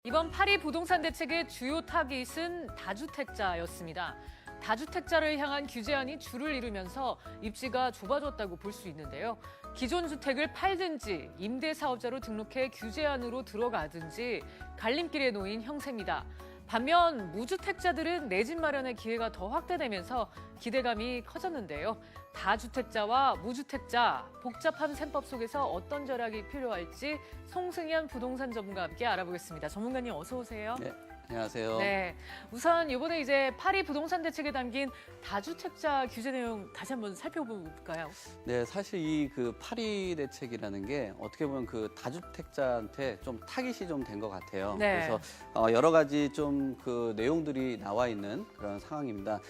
이번 파리 부동산 대책의 주요 타깃은 다주택자였습니다. 다주택자를 향한 규제안이 줄을 이루면서 입지가 좁아졌다고 볼 수 있는데요. 기존 주택을 팔든지 임대사업자로 등록해 규제안으로 들어가든지 갈림길에 놓인 형세입니다. 반면 무주택자들은 내 집 마련의 기회가 더 확대되면서 기대감이 커졌는데요. 다주택자와 무주택자, 복잡한 셈법 속에서 어떤 절약이 필요할지 송승현 부동산 전문가와 함께 알아보겠습니다. 전문가님 어서 오세요. 네, 안녕하세요. 네, 우선 이번에 이제 파리 부동산 대책에 담긴 다주택자 규제 내용 다시 한번 살펴볼까요? 네, 사실 이 파리 대책이라는 게 어떻게 보면 그 다주택자한테 좀 타깃이 좀 된 것 같아요. 네. 그래서 여러 가지 좀 그 내용들이 나와 있는 그런 상황입니다.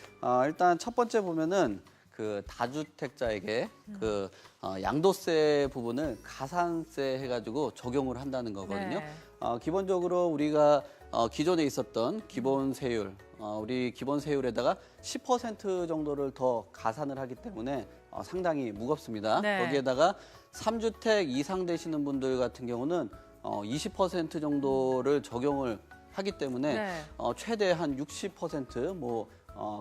일단 첫 번째 보면은 그 다주택자에게 그 양도세 부분을 가산세 해가지고 적용을 한다는 거거든요. 네. 기본적으로 우리가 기존에 있었던 기본 세율, 우리 기본 세율에다가 10% 정도를 더 가산을 하기 때문에 상당히 무겁습니다. 네. 거기에다가 3주택 이상 되시는 분들 같은 경우는 20% 정도를 적용을 하기 때문에 네. 최대 한 60%,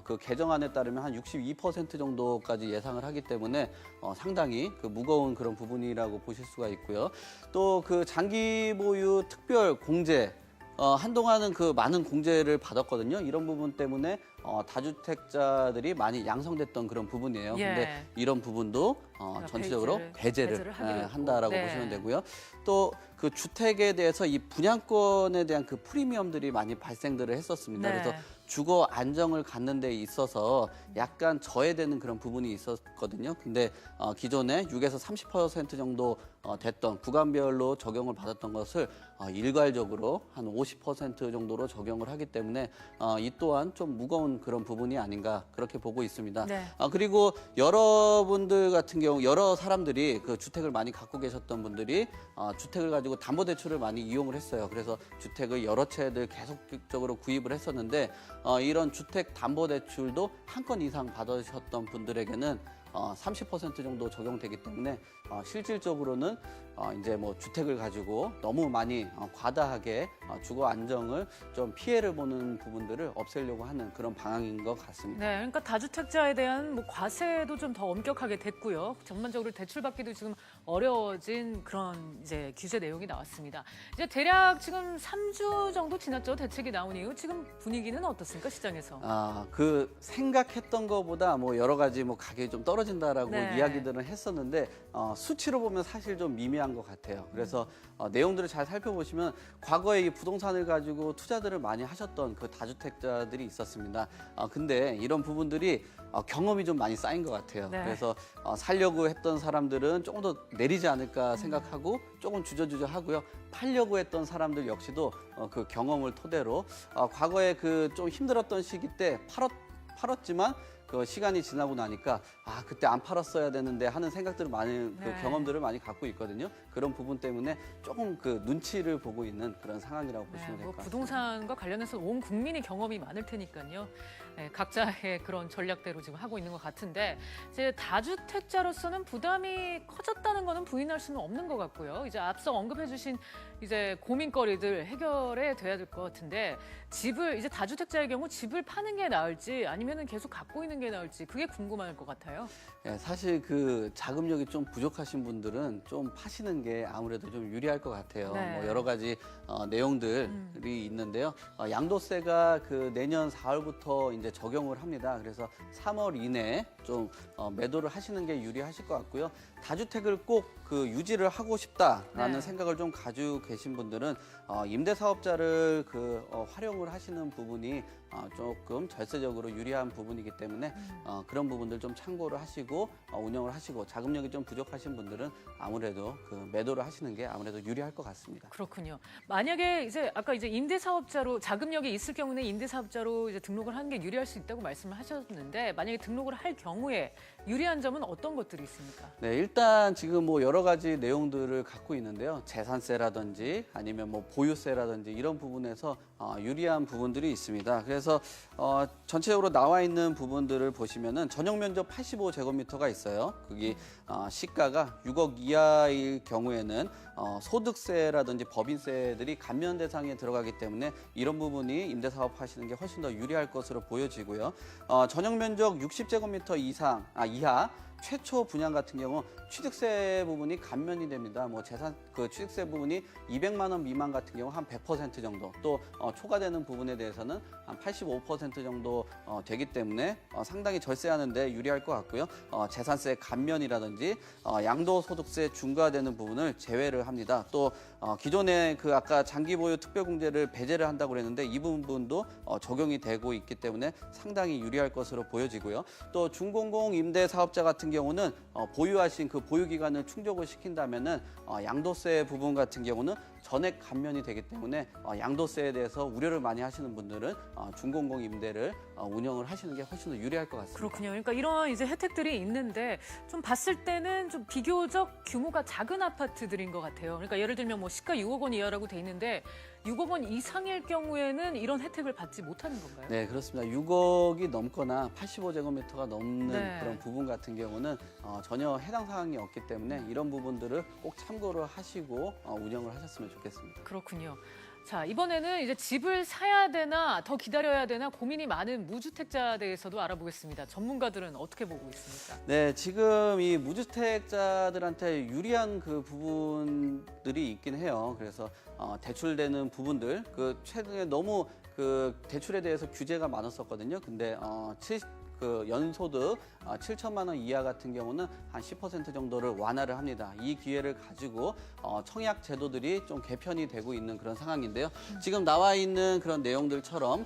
그 개정안에 따르면 한 62% 정도까지 예상을 하기 때문에 상당히 그 무거운 그런 부분이라고 보실 수가 있고요. 또 그 장기 보유 특별 공제, 한동안은 그 많은 공제를 받았거든요. 이런 부분 때문에 다주택자들이 많이 양성됐던 그런 부분이에요. 예. 근데 이런 부분도 전체적으로 배제를 한다라고 네. 보시면 되고요. 또 그 주택에 대해서 이 분양권에 대한 그 프리미엄들이 많이 발생들을 했었습니다. 네. 그래서 주거 안정을 갖는 데 있어서 약간 저해되는 그런 부분이 있었거든요. 근데 기존에 6에서 30% 정도 됐던 구간별로 적용을 받았던 것을 일괄적으로 한 50% 정도로 적용을 하기 때문에 이 또한 좀 무거운 그런 부분이 아닌가 그렇게 보고 있습니다. 네. 그리고 여러분들 같은 경우 여러 사람들이 그 주택을 많이 갖고 계셨던 분들이 주택을 가지고 담보대출을 많이 이용을 했어요. 그래서 주택을 여러 채들 계속적으로 구입을 했었는데 이런 주택 담보대출도 한 건 이상 받으셨던 분들에게는 30% 정도 적용되기 때문에 실질적으로는 이제 뭐 주택을 가지고 너무 많이 과다하게 주거 안정을 좀 피해를 보는 부분들을 없애려고 하는 그런 방향인 것 같습니다. 네, 그러니까 다주택자에 대한 뭐 과세도 좀 더 엄격하게 됐고요. 전반적으로 대출받기도 지금 어려워진 그런 이제 규제 내용이 나왔습니다. 이제 대략 지금 3주 정도 지났죠. 대책이 나온 이후 지금 분위기는 어떻습니까, 시장에서? 그 생각했던 것보다 뭐 여러 가지 뭐 가격이 좀 떨어진다라고 네. 이야기들은 했었는데 수치로 보면 사실 좀 미미한 것 같아요. 그래서 내용들을 잘 살펴보시면 과거에 이 부동산을 가지고 투자들을 많이 하셨던 그 다주택자들이 있었습니다. 근데 이런 부분들이 경험이 좀 많이 쌓인 것 같아요. 네. 그래서 살려고 했던 사람들은 조금 더 내리지 않을까 생각하고 조금 주저주저 하고요. 팔려고 했던 사람들 역시도 그 경험을 토대로 과거에 그 좀 힘들었던 시기 때 팔았지만 그 시간이 지나고 나니까 그때 안 팔았어야 되는데 하는 생각들을 많이 네. 그 경험들을 많이 갖고 있거든요. 그런 부분 때문에 조금 그 눈치를 보고 있는 그런 상황이라고 보시면 될 것 같습니다. 부동산과 관련해서 온 국민이 경험이 많을 테니까요. 네, 각자의 그런 전략대로 지금 하고 있는 것 같은데 이제 다주택자로서는 부담이 커졌다는 거는 부인할 수는 없는 것 같고요. 이제 앞서 언급해주신 이제 고민거리들 해결해 돼야 될 것 같은데 집을 이제 다주택자의 경우 집을 파는 게 나을지 아니면은 계속 갖고 있는 게 나을지 그게 궁금할 것 같아요. 네, 사실 그 자금력이 좀 부족하신 분들은 좀 파시는 게 아무래도 좀 유리할 것 같아요. 네. 뭐 여러 가지 내용들이 있는데요. 양도세가 그 내년 4월부터 이제 적용을 합니다. 그래서 3월 이내에 좀 매도를 하시는 게 유리하실 것 같고요. 다주택을 꼭 그 유지를 하고 싶다라는 네. 생각을 좀 가지고 계신 분들은 임대사업자를 활용을 하시는 부분이 조금 절세적으로 유리한 부분이기 때문에 그런 부분들 좀 참고를 하시고 운영을 하시고 자금력이 좀 부족하신 분들은 아무래도 그 매도를 하시는 게 아무래도 유리할 것 같습니다. 그렇군요. 만약에 이제 아까 이제 임대사업자로 자금력이 있을 경우는 임대사업자로 이제 등록을 하는 게 유리할 수 있다고 말씀을 하셨는데 만약에 등록을 할 경우에 유리한 점은 어떤 것들이 있습니까? 네, 일단 지금 뭐 여러 가지 내용들을 갖고 있는데요. 재산세라든지 아니면 뭐 보유세라든지 이런 부분에서 유리한 부분들이 있습니다. 그래서 전체적으로 나와 있는 부분들은 것들을 보시면은 전용 면적 85제곱미터가 있어요. 거기 시가가 6억 이하일 경우에는 소득세라든지 법인세들이 감면 대상에 들어가기 때문에 이런 부분이 임대사업 하시는 게 훨씬 더 유리할 것으로 보여지고요. 전용 면적 60제곱미터 이하 최초 분양 같은 경우 취득세 부분이 감면이 됩니다. 뭐 재산 취득세 부분이 200만 원 미만 같은 경우 한 100% 정도, 또 초과되는 부분에 대해서는 한 85% 정도 되기 때문에 상당히 절세하는데 유리할 것 같고요. 재산세 감면이라든지 양도소득세 중과되는 부분을 제외를 합니다. 또 기존에 아까 장기보유 특별공제를 배제를 한다고 그랬는데 이 부분도 적용이 되고 있기 때문에 상당히 유리할 것으로 보여지고요. 또 중공공 임대 사업자 같은 경우는 보유하신 그 보유 기간을 충족을 시킨다면은 양도세 부분 같은 경우는 전액 감면이 되기 때문에 양도세에 대해서 우려를 많이 하시는 분들은 중공공 임대를 운영을 하시는 게 훨씬 더 유리할 것 같습니다. 그렇군요. 그러니까 이런 이제 혜택들이 있는데 좀 봤을 때는 좀 비교적 규모가 작은 아파트들인 것 같아요. 그러니까 예를 들면 뭐 시가 6억 원 이하라고 돼 있는데 6억 원 이상일 경우에는 이런 혜택을 받지 못하는 건가요? 네, 그렇습니다. 6억이 넘거나 85제곱미터가 넘는 네. 그런 부분 같은 경우는 전혀 해당 사항이 없기 때문에 이런 부분들을 꼭 참고를 하시고 운영을 하셨으면 좋겠습니다. 그렇군요. 자, 이번에는 이제 집을 사야 되나 더 기다려야 되나 고민이 많은 무주택자에 대해서도 알아보겠습니다. 전문가들은 어떻게 보고 있습니까? 네, 지금 이 무주택자들한테 유리한 그 부분들이 있긴 해요. 그래서 대출되는 부분들, 최근에 너무 대출에 대해서 규제가 많았었거든요. 근데 연소득 7천만 원 이하 같은 경우는 한 10% 정도를 완화를 합니다. 이 기회를 가지고 청약 제도들이 좀 개편이 되고 있는 그런 상황인데요. 지금 나와 있는 그런 내용들처럼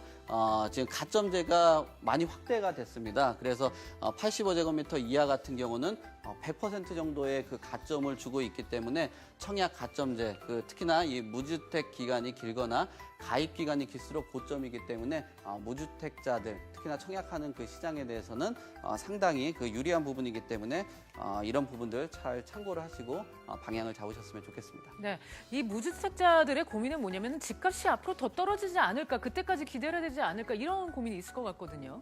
지금 가점제가 많이 확대가 됐습니다. 그래서 85제곱미터 이하 같은 경우는 100% 정도의 그 가점을 주고 있기 때문에 청약 가점제, 특히나 이 무주택 기간이 길거나 가입 기간이 길수록 고점이기 때문에 무주택자들, 특히나 청약하는 그 시장에 대해서는 상당히 유리한 부분이기 때문에 이런 부분들 잘 참고를 하시고 방향을 잡으셨으면 좋겠습니다. 네, 이 무주택자들의 고민은 뭐냐면 집값이 앞으로 더 떨어지지 않을까, 그때까지 기다려야 되지 않을까 이런 고민이 있을 것 같거든요.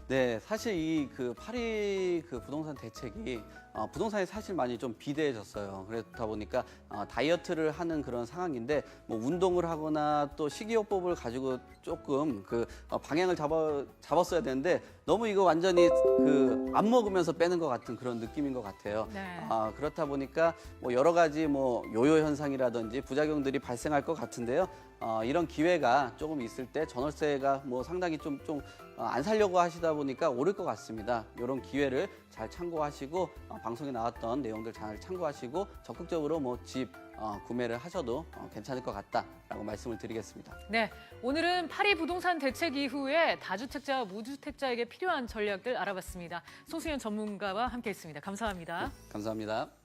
네, 사실 이 파리 부동산 대책이 부동산이 사실 많이 좀 비대해졌어요. 그렇다 보니까 다이어트를 하는 그런 상황인데 뭐 운동을 하거나 또 식이요법을 가지고 조금 방향을 잡았어야 되는데 너무 이거 완전히 안 먹으면서 빼는 것 같은 그런 느낌인 것 같아요. 네. 그렇다 보니까 뭐 여러 가지 뭐 요요 현상이라든지 부작용들이 발생할 것 같은데요. 이런 기회가 조금 있을 때 전월세가 뭐 상당히 좀 안 살려고 하시다 보니까 오를 것 같습니다. 이런 기회를 잘 참고하시고 방송에 나왔던 내용들 잘 참고하시고 적극적으로 뭐 집 구매를 하셔도 괜찮을 것 같다라고 말씀을 드리겠습니다. 네, 오늘은 파리 부동산 대책 이후에 다주택자와 무주택자에게 필요한 전략들 알아봤습니다. 송수연 전문가와 함께했습니다. 감사합니다. 감사합니다.